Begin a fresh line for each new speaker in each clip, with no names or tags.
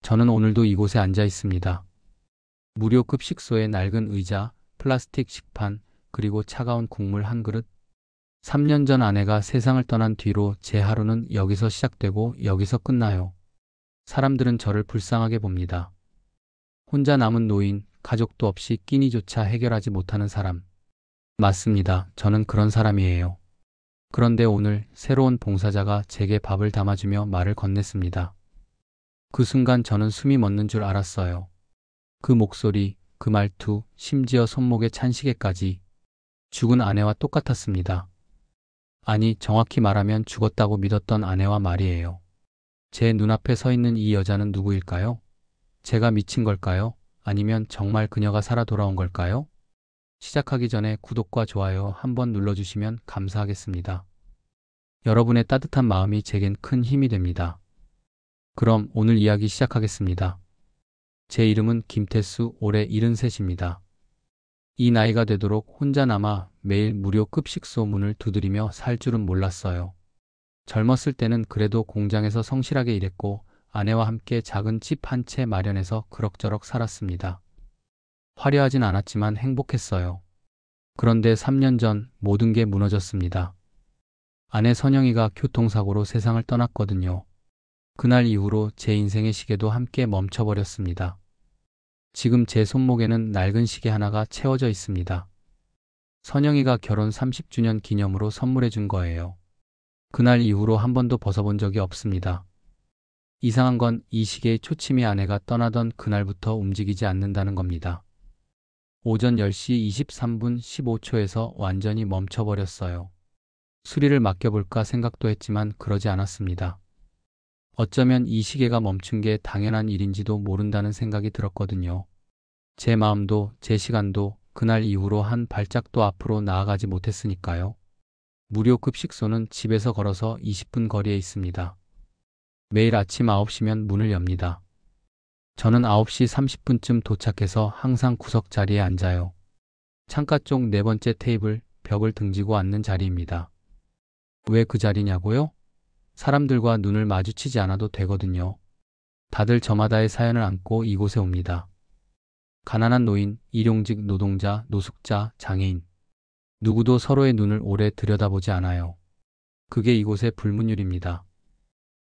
저는 오늘도 이곳에 앉아 있습니다. 무료 급식소에 낡은 의자, 플라스틱 식판, 그리고 차가운 국물 한 그릇. 3년 전 아내가 세상을 떠난 뒤로 제 하루는 여기서 시작되고 여기서 끝나요. 사람들은 저를 불쌍하게 봅니다. 혼자 남은 노인, 가족도 없이 끼니조차 해결하지 못하는 사람. 맞습니다. 저는 그런 사람이에요. 그런데 오늘 새로운 봉사자가 제게 밥을 담아주며 말을 건넸습니다. 그 순간 저는 숨이 멎는 줄 알았어요. 그 목소리, 그 말투, 심지어 손목의 찬시계까지 죽은 아내와 똑같았습니다. 아니, 정확히 말하면 죽었다고 믿었던 아내와 말이에요. 제 눈앞에 서 있는 이 여자는 누구일까요? 제가 미친 걸까요? 아니면 정말 그녀가 살아 돌아온 걸까요? 시작하기 전에 구독과 좋아요 한번 눌러주시면 감사하겠습니다. 여러분의 따뜻한 마음이 제겐 큰 힘이 됩니다. 그럼 오늘 이야기 시작하겠습니다. 제 이름은 김태수, 올해 73입니다. 이 나이가 되도록 혼자 남아 매일 무료 급식소 문을 두드리며 살 줄은 몰랐어요. 젊었을 때는 그래도 공장에서 성실하게 일했고 아내와 함께 작은 집 한 채 마련해서 그럭저럭 살았습니다. 화려하진 않았지만 행복했어요. 그런데 3년 전 모든 게 무너졌습니다. 아내 선영이가 교통사고로 세상을 떠났거든요. 그날 이후로 제 인생의 시계도 함께 멈춰버렸습니다. 지금 제 손목에는 낡은 시계 하나가 채워져 있습니다. 선영이가 결혼 30주년 기념으로 선물해 준 거예요. 그날 이후로 한 번도 벗어본 적이 없습니다. 이상한 건 이 시계의 초침이 아내가 떠나던 그날부터 움직이지 않는다는 겁니다. 오전 10시 23분 15초에서 완전히 멈춰버렸어요. 수리를 맡겨볼까 생각도 했지만 그러지 않았습니다. 어쩌면 이 시계가 멈춘 게 당연한 일인지도 모른다는 생각이 들었거든요. 제 마음도 제 시간도 그날 이후로 한 발짝도 앞으로 나아가지 못했으니까요. 무료 급식소는 집에서 걸어서 20분 거리에 있습니다. 매일 아침 9시면 문을 엽니다. 저는 9시 30분쯤 도착해서 항상 구석 자리에 앉아요. 창가 쪽 네 번째 테이블, 벽을 등지고 앉는 자리입니다. 왜 그 자리냐고요? 사람들과 눈을 마주치지 않아도 되거든요. 다들 저마다의 사연을 안고 이곳에 옵니다. 가난한 노인, 일용직 노동자, 노숙자, 장애인. 누구도 서로의 눈을 오래 들여다보지 않아요. 그게 이곳의 불문율입니다.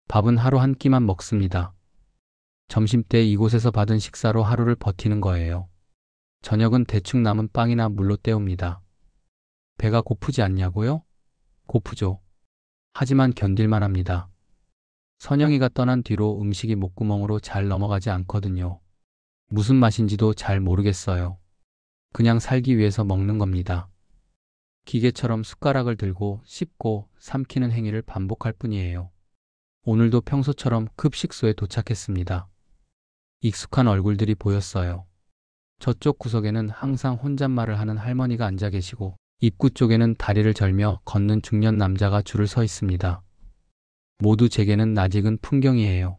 밥은 하루 한 끼만 먹습니다. 점심때 이곳에서 받은 식사로 하루를 버티는 거예요. 저녁은 대충 남은 빵이나 물로 때웁니다. 배가 고프지 않냐고요? 고프죠. 하지만 견딜만 합니다. 선영이가 떠난 뒤로 음식이 목구멍으로 잘 넘어가지 않거든요. 무슨 맛인지도 잘 모르겠어요. 그냥 살기 위해서 먹는 겁니다. 기계처럼 숟가락을 들고 씹고 삼키는 행위를 반복할 뿐이에요. 오늘도 평소처럼 급식소에 도착했습니다. 익숙한 얼굴들이 보였어요. 저쪽 구석에는 항상 혼잣말을 하는 할머니가 앉아 계시고 입구 쪽에는 다리를 절며 걷는 중년 남자가 줄을 서 있습니다. 모두 제게는 낯익은 풍경이에요.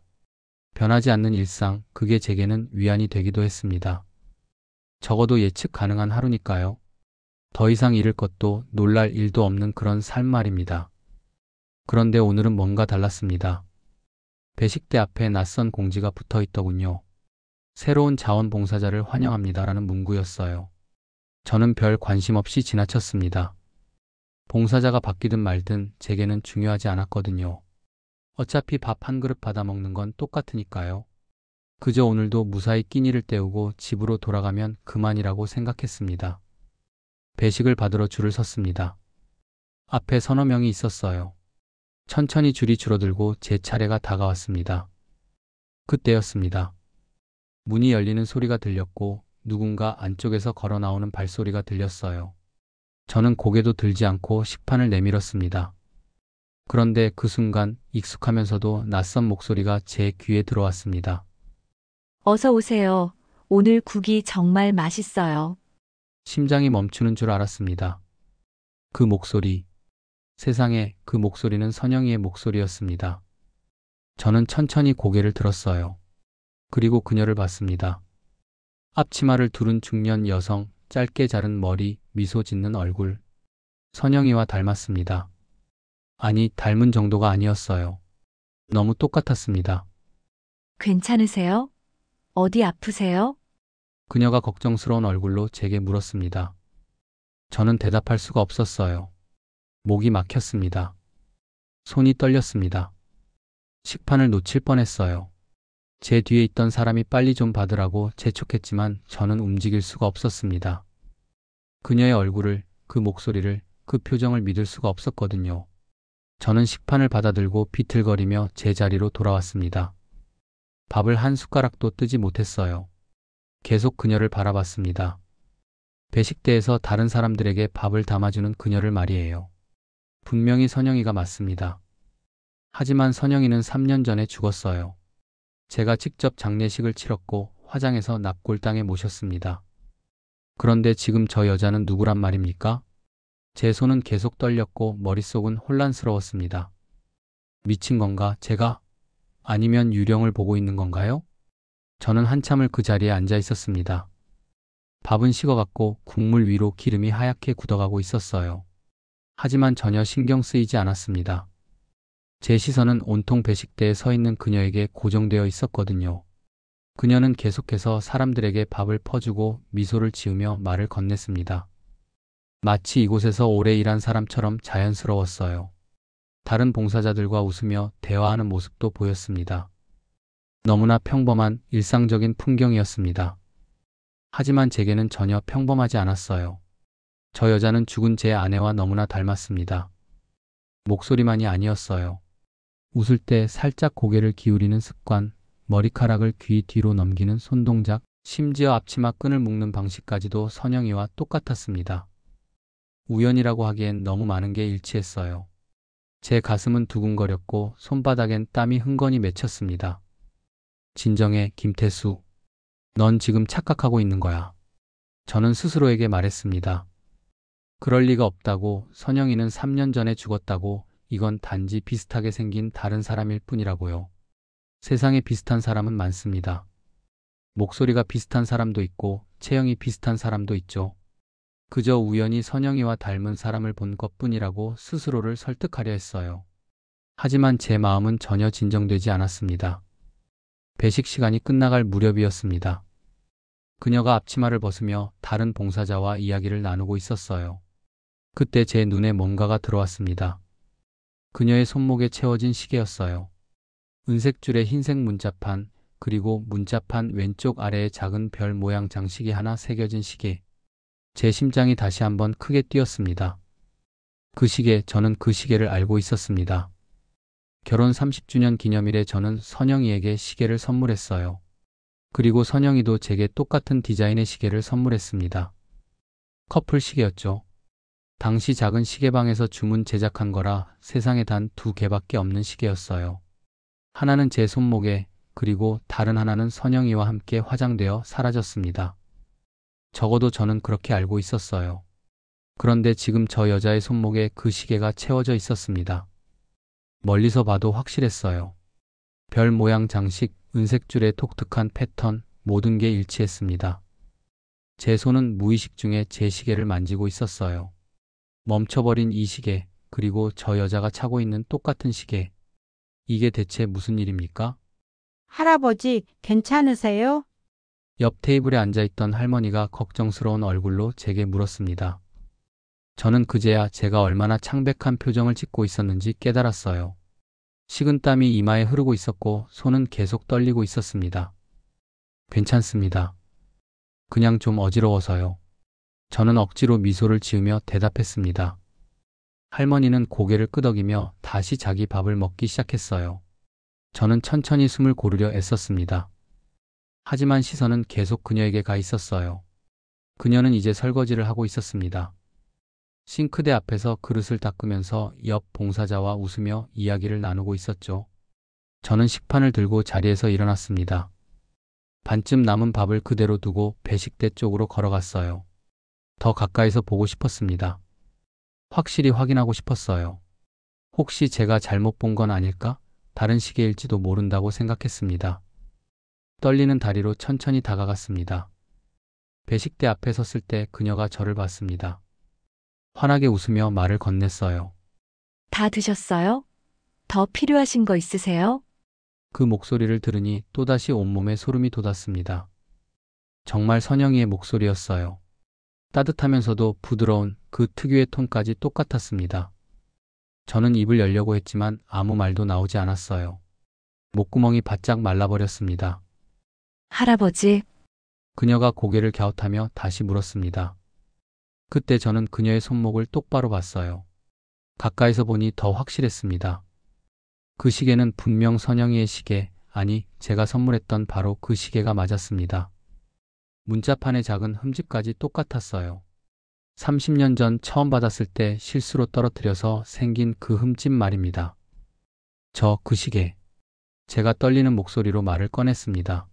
변하지 않는 일상, 그게 제게는 위안이 되기도 했습니다. 적어도 예측 가능한 하루니까요. 더 이상 잃을 것도 놀랄 일도 없는 그런 삶 말입니다. 그런데 오늘은 뭔가 달랐습니다. 배식대 앞에 낯선 공지가 붙어 있더군요. 새로운 자원봉사자를 환영합니다라는 문구였어요. 저는 별 관심 없이 지나쳤습니다. 봉사자가 바뀌든 말든 제게는 중요하지 않았거든요. 어차피 밥 한 그릇 받아 먹는 건 똑같으니까요. 그저 오늘도 무사히 끼니를 때우고 집으로 돌아가면 그만이라고 생각했습니다. 배식을 받으러 줄을 섰습니다. 앞에 서너 명이 있었어요. 천천히 줄이 줄어들고 제 차례가 다가왔습니다. 그때였습니다. 문이 열리는 소리가 들렸고 누군가 안쪽에서 걸어 나오는 발소리가 들렸어요. 저는 고개도 들지 않고 식판을 내밀었습니다. 그런데 그 순간 익숙하면서도 낯선 목소리가 제 귀에 들어왔습니다.
어서 오세요. 오늘 국이 정말 맛있어요.
심장이 멈추는 줄 알았습니다. 그 목소리, 세상에 그 목소리는 선영이의 목소리였습니다. 저는 천천히 고개를 들었어요. 그리고 그녀를 봤습니다. 앞치마를 두른 중년 여성, 짧게 자른 머리, 미소 짓는 얼굴. 선영이와 닮았습니다. 아니, 닮은 정도가 아니었어요. 너무 똑같았습니다.
괜찮으세요? 어디 아프세요?
그녀가 걱정스러운 얼굴로 제게 물었습니다. 저는 대답할 수가 없었어요. 목이 막혔습니다. 손이 떨렸습니다. 식판을 놓칠 뻔했어요. 제 뒤에 있던 사람이 빨리 좀 받으라고 재촉했지만 저는 움직일 수가 없었습니다. 그녀의 얼굴을, 그 목소리를, 그 표정을 믿을 수가 없었거든요. 저는 식판을 받아들고 비틀거리며 제 자리로 돌아왔습니다. 밥을 한 숟가락도 뜨지 못했어요. 계속 그녀를 바라봤습니다. 배식대에서 다른 사람들에게 밥을 담아주는 그녀를 말이에요. 분명히 선영이가 맞습니다. 하지만 선영이는 3년 전에 죽었어요. 제가 직접 장례식을 치렀고 화장해서 납골당에 모셨습니다. 그런데 지금 저 여자는 누구란 말입니까? 제 손은 계속 떨렸고 머릿속은 혼란스러웠습니다. 미친 건가, 제가? 아니면 유령을 보고 있는 건가요? 저는 한참을 그 자리에 앉아 있었습니다. 밥은 식어갔고 국물 위로 기름이 하얗게 굳어가고 있었어요. 하지만 전혀 신경 쓰이지 않았습니다. 제 시선은 온통 배식대에 서 있는 그녀에게 고정되어 있었거든요. 그녀는 계속해서 사람들에게 밥을 퍼주고 미소를 지으며 말을 건넸습니다. 마치 이곳에서 오래 일한 사람처럼 자연스러웠어요. 다른 봉사자들과 웃으며 대화하는 모습도 보였습니다. 너무나 평범한 일상적인 풍경이었습니다. 하지만 제게는 전혀 평범하지 않았어요. 저 여자는 죽은 제 아내와 너무나 닮았습니다. 목소리만이 아니었어요. 웃을 때 살짝 고개를 기울이는 습관, 머리카락을 귀 뒤로 넘기는 손동작, 심지어 앞치마 끈을 묶는 방식까지도 선영이와 똑같았습니다. 우연이라고 하기엔 너무 많은 게 일치했어요. 제 가슴은 두근거렸고 손바닥엔 땀이 흥건히 맺혔습니다. 진정해, 김태수. 넌 지금 착각하고 있는 거야. 저는 스스로에게 말했습니다. 그럴 리가 없다고, 선영이는 3년 전에 죽었다고, 이건 단지 비슷하게 생긴 다른 사람일 뿐이라고요. 세상에 비슷한 사람은 많습니다. 목소리가 비슷한 사람도 있고, 체형이 비슷한 사람도 있죠. 그저 우연히 선영이와 닮은 사람을 본 것뿐이라고 스스로를 설득하려 했어요. 하지만 제 마음은 전혀 진정되지 않았습니다. 배식 시간이 끝나갈 무렵이었습니다. 그녀가 앞치마를 벗으며 다른 봉사자와 이야기를 나누고 있었어요. 그때 제 눈에 뭔가가 들어왔습니다. 그녀의 손목에 채워진 시계였어요. 은색 줄에 흰색 문자판, 그리고 문자판 왼쪽 아래에 작은 별 모양 장식이 하나 새겨진 시계. 제 심장이 다시 한번 크게 뛰었습니다. 그 시계, 저는 그 시계를 알고 있었습니다. 결혼 30주년 기념일에 저는 선영이에게 시계를 선물했어요. 그리고 선영이도 제게 똑같은 디자인의 시계를 선물했습니다. 커플 시계였죠. 당시 작은 시계방에서 주문 제작한 거라 세상에 단 2개밖에 없는 시계였어요. 하나는 제 손목에, 그리고 다른 하나는 선영이와 함께 화장되어 사라졌습니다. 적어도 저는 그렇게 알고 있었어요. 그런데 지금 저 여자의 손목에 그 시계가 채워져 있었습니다. 멀리서 봐도 확실했어요. 별 모양 장식, 은색 줄의 독특한 패턴, 모든 게 일치했습니다. 제 손은 무의식 중에 제 시계를 만지고 있었어요. 멈춰버린 이 시계, 그리고 저 여자가 차고 있는 똑같은 시계. 이게 대체 무슨 일입니까?
할아버지, 괜찮으세요?
옆 테이블에 앉아있던 할머니가 걱정스러운 얼굴로 제게 물었습니다. 저는 그제야 제가 얼마나 창백한 표정을 짓고 있었는지 깨달았어요. 식은땀이 이마에 흐르고 있었고 손은 계속 떨리고 있었습니다. 괜찮습니다. 그냥 좀 어지러워서요. 저는 억지로 미소를 지으며 대답했습니다. 할머니는 고개를 끄덕이며 다시 자기 밥을 먹기 시작했어요. 저는 천천히 숨을 고르려 애썼습니다. 하지만 시선은 계속 그녀에게 가 있었어요. 그녀는 이제 설거지를 하고 있었습니다. 싱크대 앞에서 그릇을 닦으면서 옆 봉사자와 웃으며 이야기를 나누고 있었죠. 저는 식판을 들고 자리에서 일어났습니다. 반쯤 남은 밥을 그대로 두고 배식대 쪽으로 걸어갔어요. 더 가까이서 보고 싶었습니다. 확실히 확인하고 싶었어요. 혹시 제가 잘못 본 건 아닐까? 다른 시계일지도 모른다고 생각했습니다. 떨리는 다리로 천천히 다가갔습니다. 배식대 앞에 섰을 때 그녀가 저를 봤습니다. 환하게 웃으며 말을 건넸어요.
다 드셨어요? 더 필요하신 거 있으세요?
그 목소리를 들으니 또다시 온몸에 소름이 돋았습니다. 정말 선영이의 목소리였어요. 따뜻하면서도 부드러운 그 특유의 톤까지 똑같았습니다. 저는 입을 열려고 했지만 아무 말도 나오지 않았어요. 목구멍이 바짝 말라버렸습니다.
할아버지,
그녀가 고개를 갸웃하며 다시 물었습니다. 그때 저는 그녀의 손목을 똑바로 봤어요. 가까이서 보니 더 확실했습니다. 그 시계는 분명 선영이의 시계, 아니 제가 선물했던 바로 그 시계가 맞았습니다. 문자판의 작은 흠집까지 똑같았어요. 30년 전 처음 받았을 때 실수로 떨어뜨려서 생긴 그 흠집 말입니다. 그 시계. 제가 떨리는 목소리로 말을 꺼냈습니다.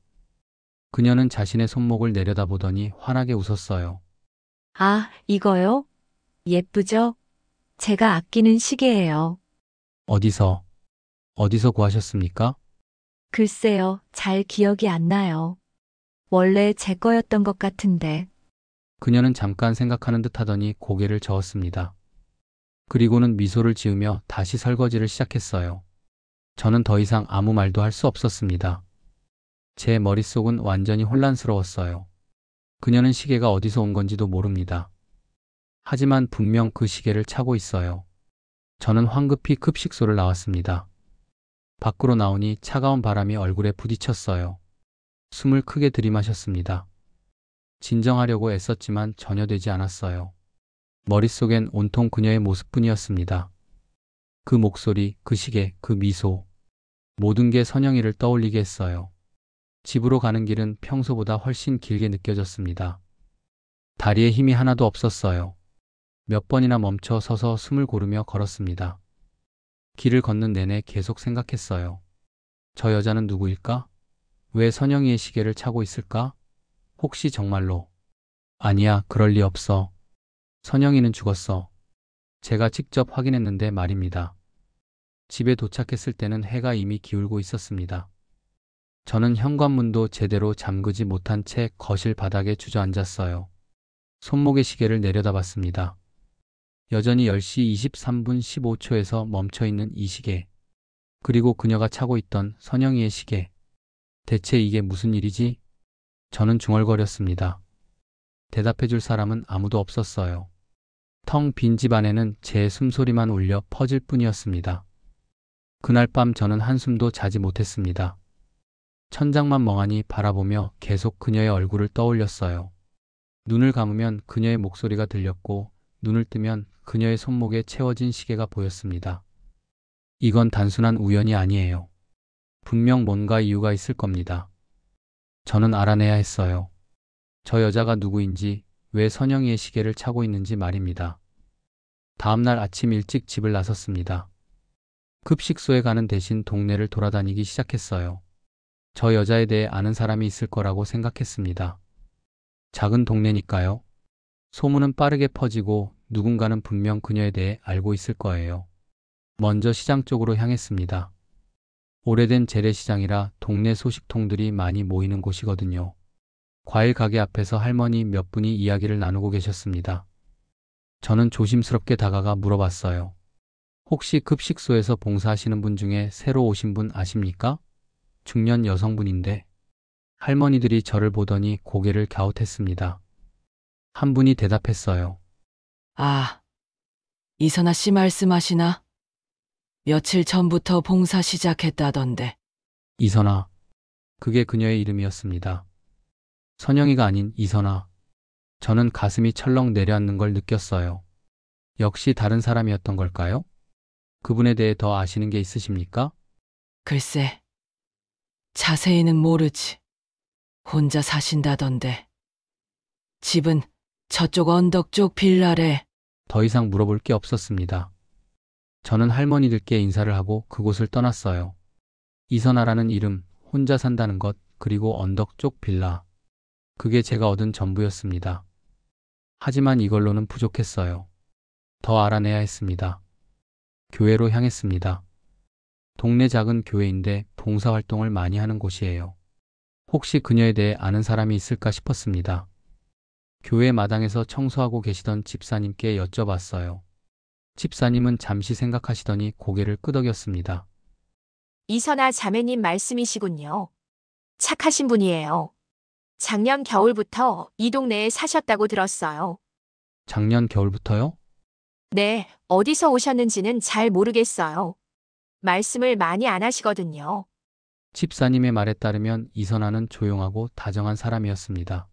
그녀는 자신의 손목을 내려다보더니 환하게 웃었어요.
아, 이거요? 예쁘죠? 제가 아끼는 시계예요.
어디서 구하셨습니까?
글쎄요, 잘 기억이 안 나요. 원래 제 거였던 것 같은데.
그녀는 잠깐 생각하는 듯 하더니 고개를 저었습니다. 그리고는 미소를 지으며 다시 설거지를 시작했어요. 저는 더 이상 아무 말도 할 수 없었습니다. 제 머릿속은 완전히 혼란스러웠어요. 그녀는 시계가 어디서 온 건지도 모릅니다. 하지만 분명 그 시계를 차고 있어요. 저는 황급히 급식소를 나왔습니다. 밖으로 나오니 차가운 바람이 얼굴에 부딪혔어요. 숨을 크게 들이마셨습니다. 진정하려고 애썼지만 전혀 되지 않았어요. 머릿속엔 온통 그녀의 모습뿐이었습니다. 그 목소리, 그 시계, 그 미소. 모든 게 선영이를 떠올리게 했어요. 집으로 가는 길은 평소보다 훨씬 길게 느껴졌습니다. 다리에 힘이 하나도 없었어요. 몇 번이나 멈춰 서서 숨을 고르며 걸었습니다. 길을 걷는 내내 계속 생각했어요. 저 여자는 누구일까? 왜 선영이의 시계를 차고 있을까? 혹시 정말로? 아니야, 그럴 리 없어. 선영이는 죽었어. 제가 직접 확인했는데 말입니다. 집에 도착했을 때는 해가 이미 기울고 있었습니다. 저는 현관문도 제대로 잠그지 못한 채 거실 바닥에 주저앉았어요. 손목의 시계를 내려다봤습니다. 여전히 10시 23분 15초에서 멈춰있는 이 시계. 그리고 그녀가 차고 있던 선영이의 시계. 대체 이게 무슨 일이지? 저는 중얼거렸습니다. 대답해줄 사람은 아무도 없었어요. 텅 빈 집 안에는 제 숨소리만 울려 퍼질 뿐이었습니다. 그날 밤 저는 한숨도 자지 못했습니다. 천장만 멍하니 바라보며 계속 그녀의 얼굴을 떠올렸어요. 눈을 감으면 그녀의 목소리가 들렸고 눈을 뜨면 그녀의 손목에 채워진 시계가 보였습니다. 이건 단순한 우연이 아니에요. 분명 뭔가 이유가 있을 겁니다. 저는 알아내야 했어요. 저 여자가 누구인지, 왜 선영이의 시계를 차고 있는지 말입니다. 다음날 아침 일찍 집을 나섰습니다. 급식소에 가는 대신 동네를 돌아다니기 시작했어요. 저 여자에 대해 아는 사람이 있을 거라고 생각했습니다. 작은 동네니까요. 소문은 빠르게 퍼지고 누군가는 분명 그녀에 대해 알고 있을 거예요. 먼저 시장 쪽으로 향했습니다. 오래된 재래시장이라 동네 소식통들이 많이 모이는 곳이거든요. 과일 가게 앞에서 할머니 몇 분이 이야기를 나누고 계셨습니다. 저는 조심스럽게 다가가 물어봤어요. 혹시 급식소에서 봉사하시는 분 중에 새로 오신 분 아십니까? 중년 여성분인데. 할머니들이 저를 보더니 고개를 갸웃했습니다. 한 분이 대답했어요.
아, 이선아 씨 말씀하시나? 며칠 전부터 봉사 시작했다던데.
이선아. 그게 그녀의 이름이었습니다. 선영이가 아닌 이선아. 저는 가슴이 철렁 내려앉는 걸 느꼈어요. 역시 다른 사람이었던 걸까요? 그분에 대해 더 아시는 게 있으십니까?
글쎄, 자세히는 모르지. 혼자 사신다던데. 집은 저쪽 언덕 쪽 빌라래.
더 이상 물어볼 게 없었습니다. 저는 할머니들께 인사를 하고 그곳을 떠났어요. 이선아라는 이름, 혼자 산다는 것, 그리고 언덕 쪽 빌라. 그게 제가 얻은 전부였습니다. 하지만 이걸로는 부족했어요. 더 알아내야 했습니다. 교회로 향했습니다. 동네 작은 교회인데 봉사활동을 많이 하는 곳이에요. 혹시 그녀에 대해 아는 사람이 있을까 싶었습니다. 교회 마당에서 청소하고 계시던 집사님께 여쭤봤어요. 집사님은 잠시 생각하시더니 고개를 끄덕였습니다.
이선아 자매님 말씀이시군요. 착하신 분이에요. 작년 겨울부터 이 동네에 사셨다고 들었어요.
작년 겨울부터요?
네, 어디서 오셨는지는 잘 모르겠어요. 말씀을 많이 안 하시거든요.
집사님의 말에 따르면 이선아는 조용하고 다정한 사람이었습니다.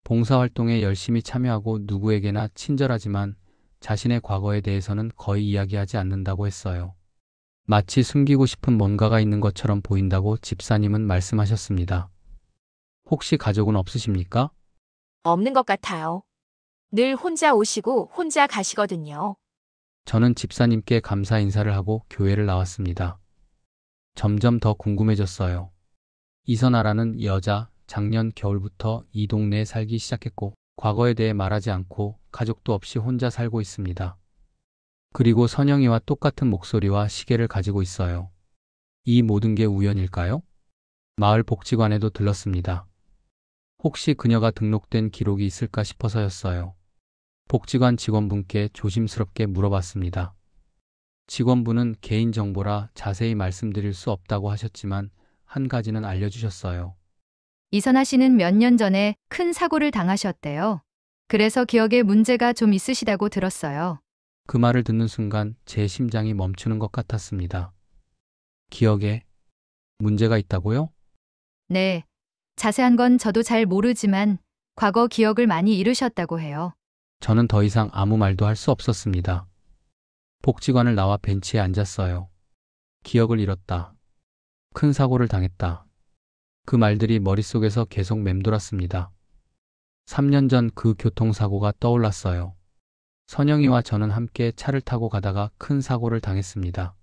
봉사활동에 열심히 참여하고 누구에게나 친절하지만 자신의 과거에 대해서는 거의 이야기하지 않는다고 했어요. 마치 숨기고 싶은 뭔가가 있는 것처럼 보인다고 집사님은 말씀하셨습니다. 혹시 가족은 없으십니까?
없는 것 같아요. 늘 혼자 오시고 혼자 가시거든요.
저는 집사님께 감사 인사를 하고 교회를 나왔습니다. 점점 더 궁금해졌어요. 이선아라는 여자, 작년 겨울부터 이 동네에 살기 시작했고 과거에 대해 말하지 않고 가족도 없이 혼자 살고 있습니다. 그리고 선영이와 똑같은 목소리와 시계를 가지고 있어요. 이 모든 게 우연일까요? 마을 복지관에도 들렀습니다. 혹시 그녀가 등록된 기록이 있을까 싶어서였어요. 복지관 직원분께 조심스럽게 물어봤습니다. 직원분은 개인정보라 자세히 말씀드릴 수 없다고 하셨지만 한 가지는 알려주셨어요.
이선아 씨는 몇 년 전에 큰 사고를 당하셨대요. 그래서 기억에 문제가 좀 있으시다고 들었어요.
그 말을 듣는 순간 제 심장이 멈추는 것 같았습니다. 기억에 문제가 있다고요?
네. 자세한 건 저도 잘 모르지만 과거 기억을 많이 잃으셨다고 해요.
저는 더 이상 아무 말도 할 수 없었습니다. 복지관을 나와 벤치에 앉았어요. 기억을 잃었다. 큰 사고를 당했다. 그 말들이 머릿속에서 계속 맴돌았습니다. 3년 전 그 교통사고가 떠올랐어요. 선영이와 저는 함께 차를 타고 가다가 큰 사고를 당했습니다.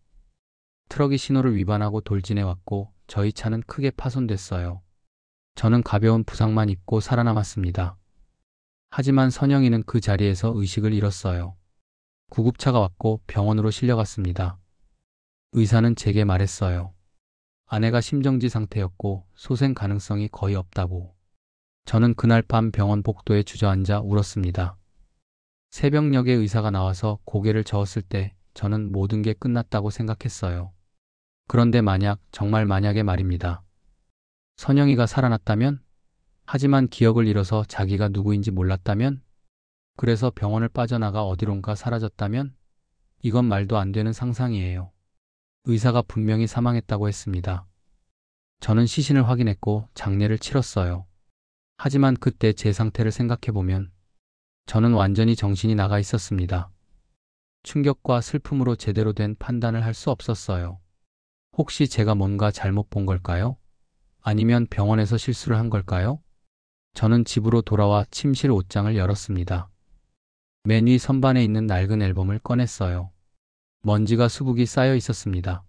트럭이 신호를 위반하고 돌진해 왔고 저희 차는 크게 파손됐어요. 저는 가벼운 부상만 입고 살아남았습니다. 하지만 선영이는 그 자리에서 의식을 잃었어요. 구급차가 왔고 병원으로 실려갔습니다. 의사는 제게 말했어요. 아내가 심정지 상태였고 소생 가능성이 거의 없다고. 저는 그날 밤 병원 복도에 주저앉아 울었습니다. 새벽녘에 의사가 나와서 고개를 저었을 때 저는 모든 게 끝났다고 생각했어요. 그런데 만약, 정말 만약에 말입니다. 선영이가 살아났다면? 하지만 기억을 잃어서 자기가 누구인지 몰랐다면? 그래서 병원을 빠져나가 어디론가 사라졌다면? 이건 말도 안 되는 상상이에요. 의사가 분명히 사망했다고 했습니다. 저는 시신을 확인했고 장례를 치렀어요. 하지만 그때 제 상태를 생각해보면 저는 완전히 정신이 나가 있었습니다. 충격과 슬픔으로 제대로 된 판단을 할 수 없었어요. 혹시 제가 뭔가 잘못 본 걸까요? 아니면 병원에서 실수를 한 걸까요? 저는 집으로 돌아와 침실 옷장을 열었습니다. 맨 위 선반에 있는 낡은 앨범을 꺼냈어요. 먼지가 수북이 쌓여 있었습니다.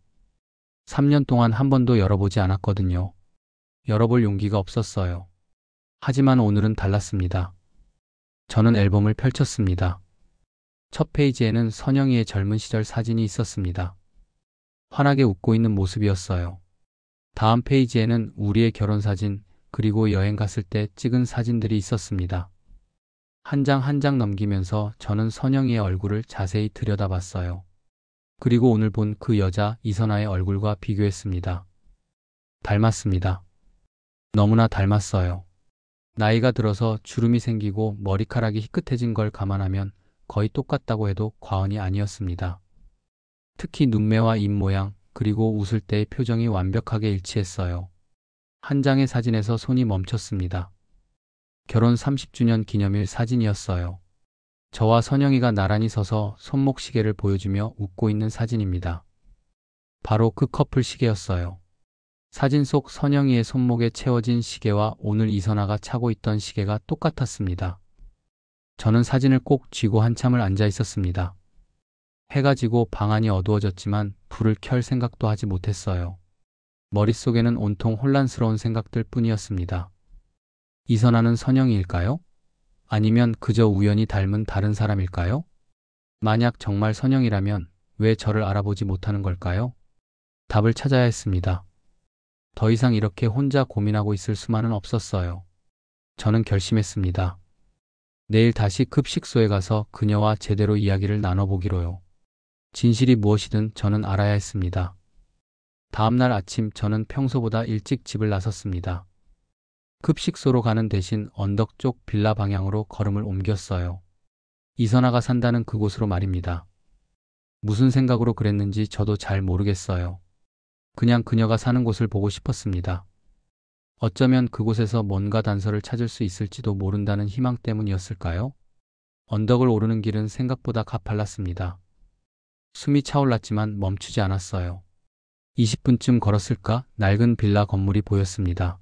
3년 동안 한 번도 열어보지 않았거든요. 열어볼 용기가 없었어요. 하지만 오늘은 달랐습니다. 저는 앨범을 펼쳤습니다. 첫 페이지에는 선영이의 젊은 시절 사진이 있었습니다. 환하게 웃고 있는 모습이었어요. 다음 페이지에는 우리의 결혼 사진, 그리고 여행 갔을 때 찍은 사진들이 있었습니다. 한 장 한 장 넘기면서 저는 선영이의 얼굴을 자세히 들여다봤어요. 그리고 오늘 본 그 여자 이선아의 얼굴과 비교했습니다. 닮았습니다. 너무나 닮았어요. 나이가 들어서 주름이 생기고 머리카락이 희끗해진 걸 감안하면 거의 똑같다고 해도 과언이 아니었습니다. 특히 눈매와 입 모양, 그리고 웃을 때의 표정이 완벽하게 일치했어요. 한 장의 사진에서 손이 멈췄습니다. 결혼 30주년 기념일 사진이었어요. 저와 선영이가 나란히 서서 손목 시계를 보여주며 웃고 있는 사진입니다. 바로 그 커플 시계였어요. 사진 속 선영이의 손목에 채워진 시계와 오늘 이선아가 차고 있던 시계가 똑같았습니다. 저는 사진을 꼭 쥐고 한참을 앉아 있었습니다. 해가 지고 방 안이 어두워졌지만 불을 켤 생각도 하지 못했어요. 머릿속에는 온통 혼란스러운 생각들 뿐이었습니다. 이선아는 선영이일까요? 아니면 그저 우연히 닮은 다른 사람일까요? 만약 정말 선영이라면 왜 저를 알아보지 못하는 걸까요? 답을 찾아야 했습니다. 더 이상 이렇게 혼자 고민하고 있을 수만은 없었어요. 저는 결심했습니다. 내일 다시 급식소에 가서 그녀와 제대로 이야기를 나눠보기로요. 진실이 무엇이든 저는 알아야 했습니다. 다음날 아침 저는 평소보다 일찍 집을 나섰습니다. 급식소로 가는 대신 언덕 쪽 빌라 방향으로 걸음을 옮겼어요. 이선아가 산다는 그곳으로 말입니다. 무슨 생각으로 그랬는지 저도 잘 모르겠어요. 그냥 그녀가 사는 곳을 보고 싶었습니다. 어쩌면 그곳에서 뭔가 단서를 찾을 수 있을지도 모른다는 희망 때문이었을까요? 언덕을 오르는 길은 생각보다 가팔랐습니다. 숨이 차올랐지만 멈추지 않았어요. 20분쯤 걸었을까 낡은 빌라 건물이 보였습니다.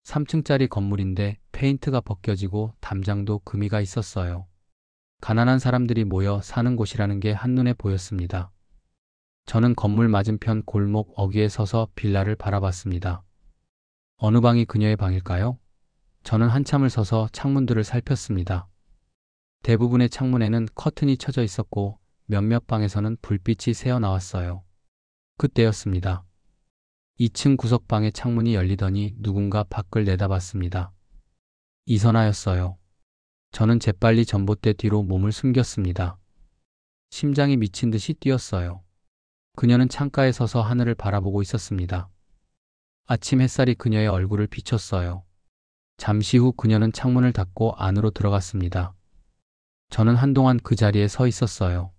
3층짜리 건물인데 페인트가 벗겨지고 담장도 금이가 있었어요. 가난한 사람들이 모여 사는 곳이라는 게 한눈에 보였습니다. 저는 건물 맞은편 골목 어귀에 서서 빌라를 바라봤습니다. 어느 방이 그녀의 방일까요? 저는 한참을 서서 창문들을 살폈습니다. 대부분의 창문에는 커튼이 쳐져 있었고 몇몇 방에서는 불빛이 새어나왔어요. 그때였습니다. 2층 구석방의 창문이 열리더니 누군가 밖을 내다봤습니다. 이선아였어요. 저는 재빨리 전봇대 뒤로 몸을 숨겼습니다. 심장이 미친 듯이 뛰었어요. 그녀는 창가에 서서 하늘을 바라보고 있었습니다. 아침 햇살이 그녀의 얼굴을 비췄어요. 잠시 후 그녀는 창문을 닫고 안으로 들어갔습니다. 저는 한동안 그 자리에 서 있었어요.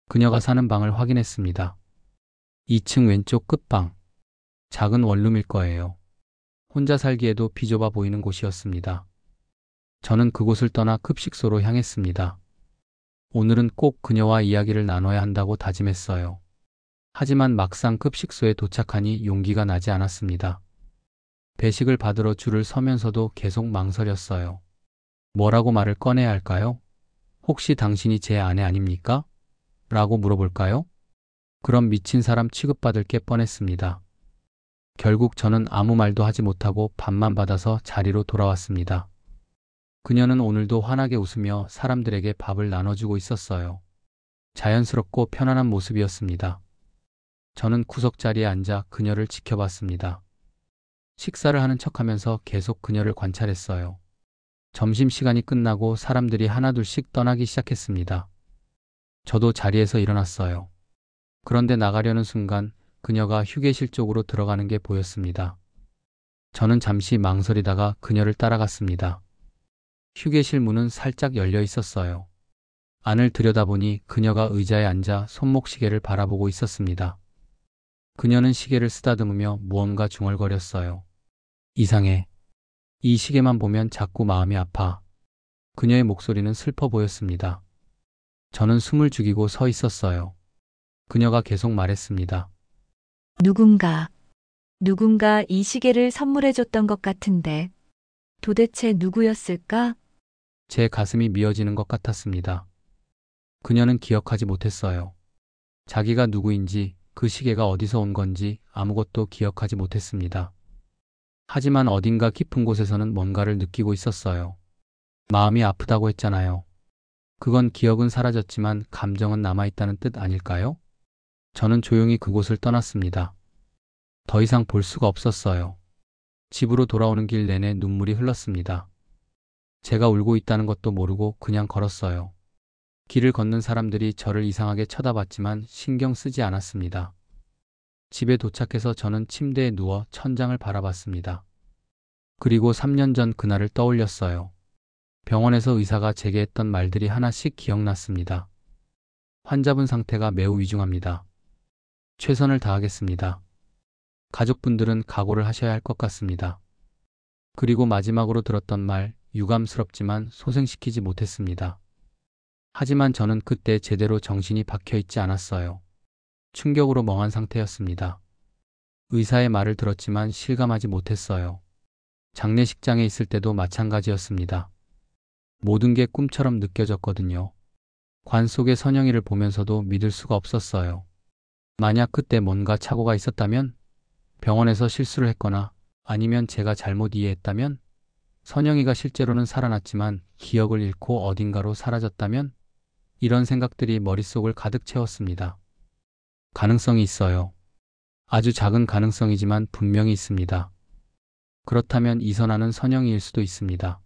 그녀가 사는 방을 확인했습니다. 2층 왼쪽 끝방. 작은 원룸일 거예요. 혼자 살기에도 비좁아 보이는 곳이었습니다. 저는 그곳을 떠나 급식소로 향했습니다. 오늘은 꼭 그녀와 이야기를 나눠야 한다고 다짐했어요. 하지만 막상 급식소에 도착하니 용기가 나지 않았습니다. 배식을 받으러 줄을 서면서도 계속 망설였어요. 뭐라고 말을 꺼내야 할까요? 혹시 당신이 제 아내 아닙니까? 라고 물어볼까요? 그럼 미친 사람 취급받을 게 뻔했습니다. 결국 저는 아무 말도 하지 못하고 밥만 받아서 자리로 돌아왔습니다. 그녀는 오늘도 환하게 웃으며 사람들에게 밥을 나눠주고 있었어요. 자연스럽고 편안한 모습이었습니다. 저는 구석자리에 앉아 그녀를 지켜봤습니다. 식사를 하는 척하면서 계속 그녀를 관찰했어요. 점심시간이 끝나고 사람들이 하나둘씩 떠나기 시작했습니다. 저도 자리에서 일어났어요. 그런데 나가려는 순간 그녀가 휴게실 쪽으로 들어가는 게 보였습니다. 저는 잠시 망설이다가 그녀를 따라갔습니다. 휴게실 문은 살짝 열려 있었어요. 안을 들여다보니 그녀가 의자에 앉아 손목시계를 바라보고 있었습니다. 그녀는 시계를 쓰다듬으며 무언가 중얼거렸어요. 이상해. 이 시계만 보면 자꾸 마음이 아파. 그녀의 목소리는 슬퍼 보였습니다. 저는 숨을 죽이고 서 있었어요. 그녀가 계속 말했습니다.
누군가 이 시계를 선물해줬던 것 같은데 도대체 누구였을까?
제 가슴이 미어지는 것 같았습니다. 그녀는 기억하지 못했어요. 자기가 누구인지 그 시계가 어디서 온 건지 아무것도 기억하지 못했습니다. 하지만 어딘가 깊은 곳에서는 뭔가를 느끼고 있었어요. 마음이 아프다고 했잖아요. 그건 기억은 사라졌지만 감정은 남아있다는 뜻 아닐까요? 저는 조용히 그곳을 떠났습니다. 더 이상 볼 수가 없었어요. 집으로 돌아오는 길 내내 눈물이 흘렀습니다. 제가 울고 있다는 것도 모르고 그냥 걸었어요. 길을 걷는 사람들이 저를 이상하게 쳐다봤지만 신경 쓰지 않았습니다. 집에 도착해서 저는 침대에 누워 천장을 바라봤습니다. 그리고 3년 전 그날을 떠올렸어요. 병원에서 의사가 제게 했던 말들이 하나씩 기억났습니다. 환자분 상태가 매우 위중합니다. 최선을 다하겠습니다. 가족분들은 각오를 하셔야 할 것 같습니다. 그리고 마지막으로 들었던 말, 유감스럽지만 소생시키지 못했습니다. 하지만 저는 그때 제대로 정신이 박혀있지 않았어요. 충격으로 멍한 상태였습니다. 의사의 말을 들었지만 실감하지 못했어요. 장례식장에 있을 때도 마찬가지였습니다. 모든 게 꿈처럼 느껴졌거든요. 관 속의 선영이를 보면서도 믿을 수가 없었어요. 만약 그때 뭔가 착오가 있었다면? 병원에서 실수를 했거나 아니면 제가 잘못 이해했다면? 선영이가 실제로는 살아났지만 기억을 잃고 어딘가로 사라졌다면? 이런 생각들이 머릿속을 가득 채웠습니다. 가능성이 있어요. 아주 작은 가능성이지만 분명히 있습니다. 그렇다면 이선아는 선영이일 수도 있습니다.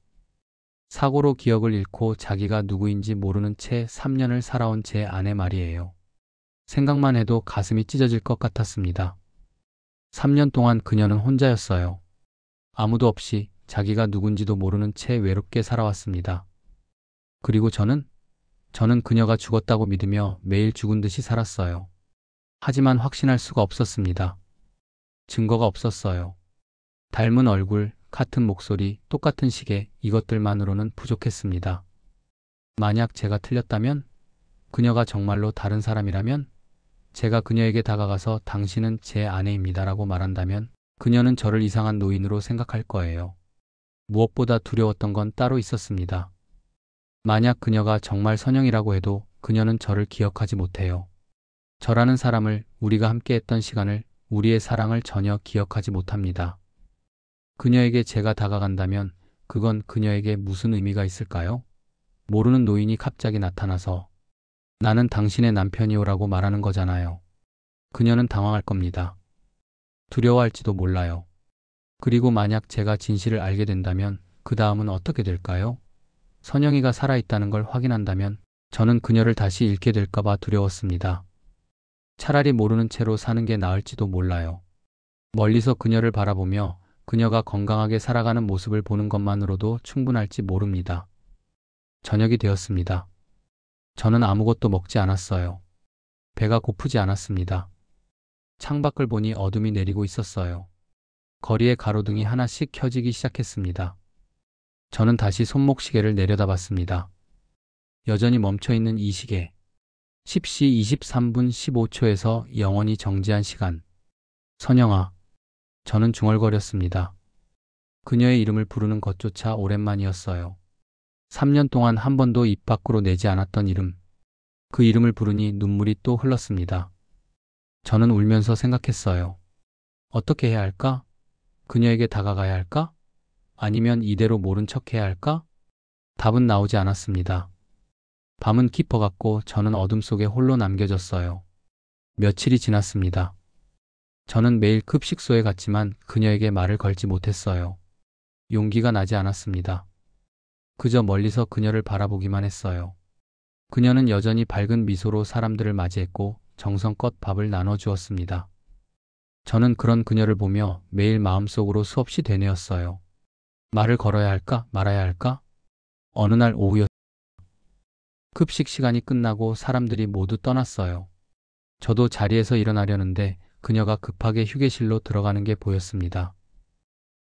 사고로 기억을 잃고 자기가 누구인지 모르는 채 3년을 살아온 제 아내 말이에요. 생각만 해도 가슴이 찢어질 것 같았습니다. 3년 동안 그녀는 혼자였어요. 아무도 없이 자기가 누군지도 모르는 채 외롭게 살아왔습니다. 그리고 저는 그녀가 죽었다고 믿으며 매일 죽은 듯이 살았어요. 하지만 확신할 수가 없었습니다. 증거가 없었어요. 닮은 얼굴, 같은 목소리, 똑같은 시계, 이것들만으로는 부족했습니다. 만약 제가 틀렸다면, 그녀가 정말로 다른 사람이라면, 제가 그녀에게 다가가서 당신은 제 아내입니다라고 말한다면, 그녀는 저를 이상한 노인으로 생각할 거예요. 무엇보다 두려웠던 건 따로 있었습니다. 만약 그녀가 정말 선영이라고 해도 그녀는 저를 기억하지 못해요. 저라는 사람을, 우리가 함께했던 시간을, 우리의 사랑을 전혀 기억하지 못합니다. 그녀에게 제가 다가간다면 그건 그녀에게 무슨 의미가 있을까요? 모르는 노인이 갑자기 나타나서 나는 당신의 남편이오라고 말하는 거잖아요. 그녀는 당황할 겁니다. 두려워할지도 몰라요. 그리고 만약 제가 진실을 알게 된다면 그 다음은 어떻게 될까요? 선영이가 살아있다는 걸 확인한다면 저는 그녀를 다시 잃게 될까봐 두려웠습니다. 차라리 모르는 채로 사는 게 나을지도 몰라요. 멀리서 그녀를 바라보며 그녀가 건강하게 살아가는 모습을 보는 것만으로도 충분할지 모릅니다. 저녁이 되었습니다. 저는 아무것도 먹지 않았어요. 배가 고프지 않았습니다. 창밖을 보니 어둠이 내리고 있었어요. 거리의 가로등이 하나씩 켜지기 시작했습니다. 저는 다시 손목시계를 내려다봤습니다. 여전히 멈춰있는 이 시계. 10시 23분 15초에서 영원히 정지한 시간. 선영아. 저는 중얼거렸습니다. 그녀의 이름을 부르는 것조차 오랜만이었어요. 3년 동안 한 번도 입 밖으로 내지 않았던 이름. 그 이름을 부르니 눈물이 또 흘렀습니다. 저는 울면서 생각했어요. 어떻게 해야 할까? 그녀에게 다가가야 할까? 아니면 이대로 모른 척 해야 할까? 답은 나오지 않았습니다. 밤은 깊어갔고 저는 어둠 속에 홀로 남겨졌어요. 며칠이 지났습니다. 저는 매일 급식소에 갔지만 그녀에게 말을 걸지 못했어요. 용기가 나지 않았습니다. 그저 멀리서 그녀를 바라보기만 했어요. 그녀는 여전히 밝은 미소로 사람들을 맞이했고 정성껏 밥을 나눠주었습니다. 저는 그런 그녀를 보며 매일 마음속으로 수없이 되뇌었어요. 말을 걸어야 할까 말아야 할까? 어느 날 오후였습니다. 급식 시간이 끝나고 사람들이 모두 떠났어요. 저도 자리에서 일어나려는데 그녀가 급하게 휴게실로 들어가는 게 보였습니다.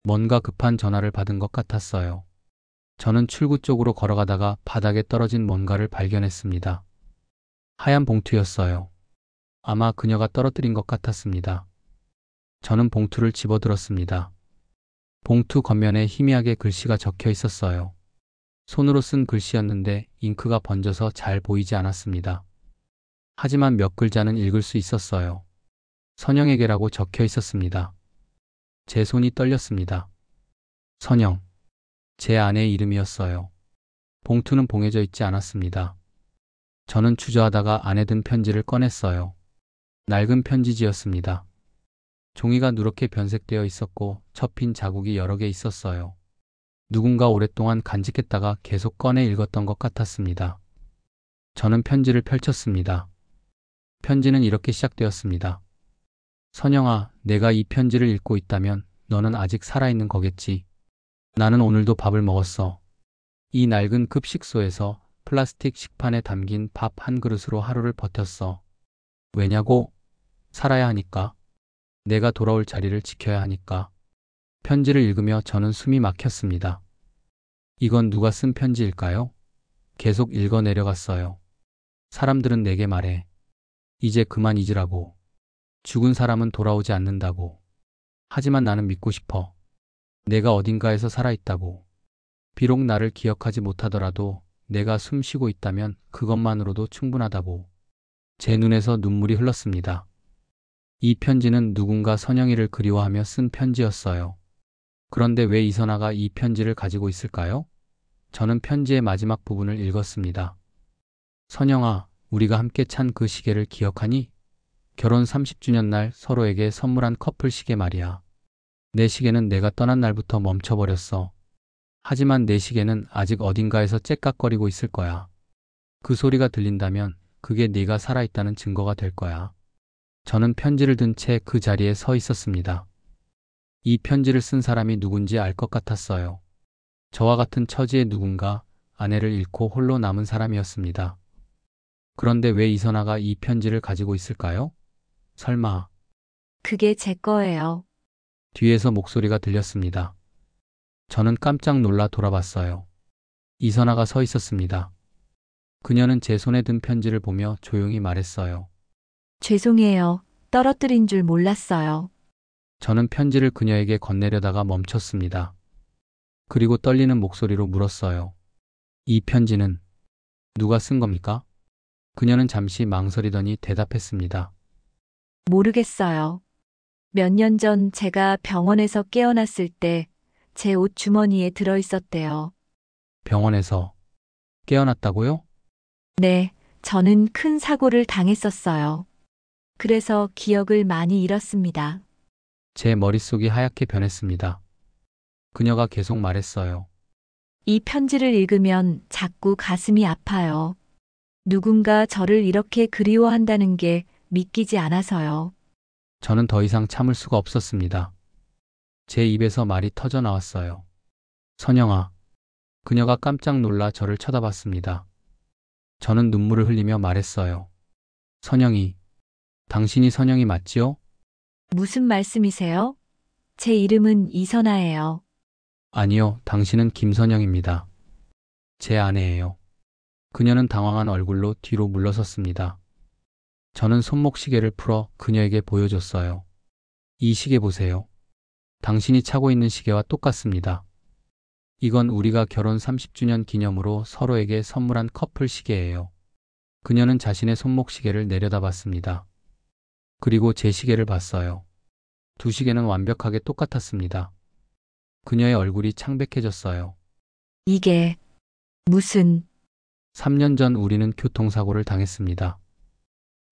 뭔가 급한 전화를 받은 것 같았어요. 저는 출구 쪽으로 걸어가다가 바닥에 떨어진 뭔가를 발견했습니다. 하얀 봉투였어요. 아마 그녀가 떨어뜨린 것 같았습니다. 저는 봉투를 집어들었습니다. 봉투 겉면에 희미하게 글씨가 적혀 있었어요. 손으로 쓴 글씨였는데 잉크가 번져서 잘 보이지 않았습니다. 하지만 몇 글자는 읽을 수 있었어요. 선영에게라고 적혀 있었습니다. 제 손이 떨렸습니다. 선영. 제 아내의 이름이었어요. 봉투는 봉해져 있지 않았습니다. 저는 주저하다가 안에 든 편지를 꺼냈어요. 낡은 편지지였습니다. 종이가 누렇게 변색되어 있었고 접힌 자국이 여러 개 있었어요. 누군가 오랫동안 간직했다가 계속 꺼내 읽었던 것 같았습니다. 저는 편지를 펼쳤습니다. 편지는 이렇게 시작되었습니다. 선영아, 내가 이 편지를 읽고 있다면 너는 아직 살아있는 거겠지. 나는 오늘도 밥을 먹었어. 이 낡은 급식소에서 플라스틱 식판에 담긴 밥 한 그릇으로 하루를 버텼어. 왜냐고? 살아야 하니까. 내가 돌아올 자리를 지켜야 하니까. 편지를 읽으며 저는 숨이 막혔습니다. 이건 누가 쓴 편지일까요? 계속 읽어 내려갔어요. 사람들은 내게 말해. 이제 그만 잊으라고. 죽은 사람은 돌아오지 않는다고. 하지만 나는 믿고 싶어. 내가 어딘가에서 살아있다고. 비록 나를 기억하지 못하더라도 내가 숨 쉬고 있다면 그것만으로도 충분하다고. 제 눈에서 눈물이 흘렀습니다. 이 편지는 누군가 선영이를 그리워하며 쓴 편지였어요. 그런데 왜 이선아가 이 편지를 가지고 있을까요? 저는 편지의 마지막 부분을 읽었습니다. 선영아, 우리가 함께 찬 그 시계를 기억하니? 결혼 30주년 날 서로에게 선물한 커플 시계 말이야. 내 시계는 내가 떠난 날부터 멈춰버렸어. 하지만 내 시계는 아직 어딘가에서 째깍거리고 있을 거야. 그 소리가 들린다면 그게 네가 살아있다는 증거가 될 거야. 저는 편지를 든 채 그 자리에 서 있었습니다. 이 편지를 쓴 사람이 누군지 알 것 같았어요. 저와 같은 처지의 누군가, 아내를 잃고 홀로 남은 사람이었습니다. 그런데 왜 이선아가 이 편지를 가지고 있을까요? 설마.
그게 제 거예요.
뒤에서 목소리가 들렸습니다. 저는 깜짝 놀라 돌아봤어요. 이선아가 서 있었습니다. 그녀는 제 손에 든 편지를 보며 조용히 말했어요.
죄송해요. 떨어뜨린 줄 몰랐어요.
저는 편지를 그녀에게 건네려다가 멈췄습니다. 그리고 떨리는 목소리로 물었어요. 이 편지는 누가 쓴 겁니까? 그녀는 잠시 망설이더니 대답했습니다.
모르겠어요. 몇 년 전 제가 병원에서 깨어났을 때 제 옷 주머니에 들어 있었대요.
병원에서 깨어났다고요?
네, 저는 큰 사고를 당했었어요. 그래서 기억을 많이 잃었습니다.
제 머릿속이 하얗게 변했습니다. 그녀가 계속 말했어요.
이 편지를 읽으면 자꾸 가슴이 아파요. 누군가 저를 이렇게 그리워한다는 게 믿기지 않아서요.
저는 더 이상 참을 수가 없었습니다. 제 입에서 말이 터져 나왔어요. 선영아. 그녀가 깜짝 놀라 저를 쳐다봤습니다. 저는 눈물을 흘리며 말했어요. 선영이. 당신이 선영이 맞지요?
무슨 말씀이세요? 제 이름은 이선아예요.
아니요, 당신은 김선영입니다. 제 아내예요. 그녀는 당황한 얼굴로 뒤로 물러섰습니다. 저는 손목시계를 풀어 그녀에게 보여줬어요. 이 시계 보세요. 당신이 차고 있는 시계와 똑같습니다. 이건 우리가 결혼 30주년 기념으로 서로에게 선물한 커플 시계예요. 그녀는 자신의 손목시계를 내려다봤습니다. 그리고 제 시계를 봤어요. 두 시계는 완벽하게 똑같았습니다. 그녀의 얼굴이 창백해졌어요.
이게 무슨
3년 전 우리는 교통사고를 당했습니다.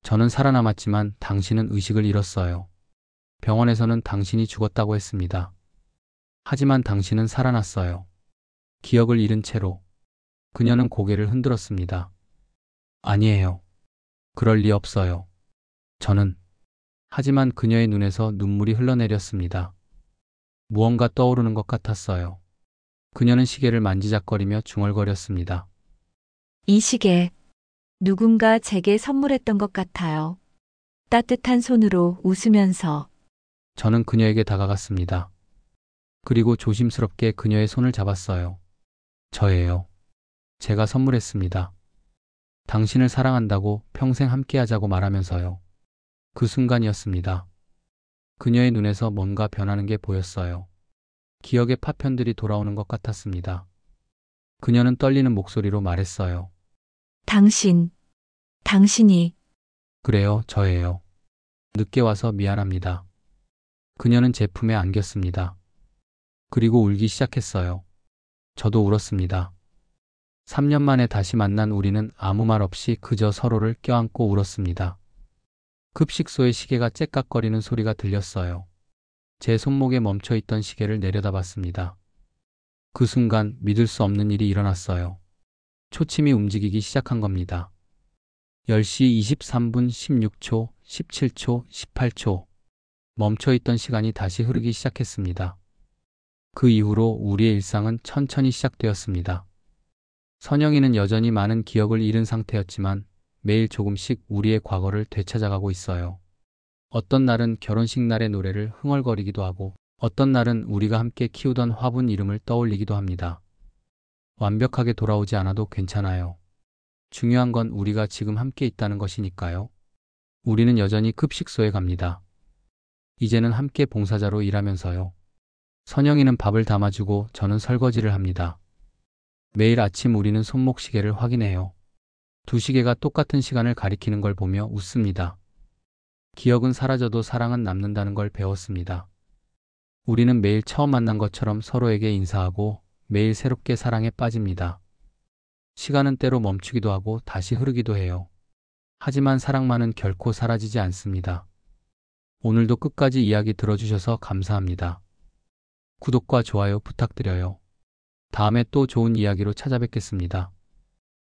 저는 살아남았지만 당신은 의식을 잃었어요. 병원에서는 당신이 죽었다고 했습니다. 하지만 당신은 살아났어요. 기억을 잃은 채로. 그녀는 고개를 흔들었습니다. 아니에요. 그럴 리 없어요. 저는. 하지만 그녀의 눈에서 눈물이 흘러내렸습니다. 무언가 떠오르는 것 같았어요. 그녀는 시계를 만지작거리며 중얼거렸습니다.
이 시계 누군가 제게 선물했던 것 같아요. 따뜻한 손으로 웃으면서
저는 그녀에게 다가갔습니다. 그리고 조심스럽게 그녀의 손을 잡았어요. 저예요. 제가 선물했습니다. 당신을 사랑한다고 평생 함께하자고 말하면서요. 그 순간이었습니다. 그녀의 눈에서 뭔가 변하는 게 보였어요. 기억의 파편들이 돌아오는 것 같았습니다. 그녀는 떨리는 목소리로 말했어요.
당신이
그래요, 저예요. 늦게 와서 미안합니다. 그녀는 제 품에 안겼습니다. 그리고 울기 시작했어요. 저도 울었습니다. 3년 만에 다시 만난 우리는 아무 말 없이 그저 서로를 껴안고 울었습니다. 급식소의 시계가 째깍거리는 소리가 들렸어요. 제 손목에 멈춰있던 시계를 내려다봤습니다. 그 순간 믿을 수 없는 일이 일어났어요. 초침이 움직이기 시작한 겁니다. 10시 23분 16초, 17초, 18초. 멈춰있던 시간이 다시 흐르기 시작했습니다. 그 이후로 우리의 일상은 천천히 시작되었습니다. 선영이는 여전히 많은 기억을 잃은 상태였지만 매일 조금씩 우리의 과거를 되찾아가고 있어요. 어떤 날은 결혼식 날의 노래를 흥얼거리기도 하고 어떤 날은 우리가 함께 키우던 화분 이름을 떠올리기도 합니다. 완벽하게 돌아오지 않아도 괜찮아요. 중요한 건 우리가 지금 함께 있다는 것이니까요. 우리는 여전히 급식소에 갑니다. 이제는 함께 봉사자로 일하면서요. 선영이는 밥을 담아주고 저는 설거지를 합니다. 매일 아침 우리는 손목시계를 확인해요. 두 시계가 똑같은 시간을 가리키는 걸 보며 웃습니다. 기억은 사라져도 사랑은 남는다는 걸 배웠습니다. 우리는 매일 처음 만난 것처럼 서로에게 인사하고 매일 새롭게 사랑에 빠집니다. 시간은 때로 멈추기도 하고 다시 흐르기도 해요. 하지만 사랑만은 결코 사라지지 않습니다. 오늘도 끝까지 이야기 들어주셔서 감사합니다. 구독과 좋아요 부탁드려요. 다음에 또 좋은 이야기로 찾아뵙겠습니다.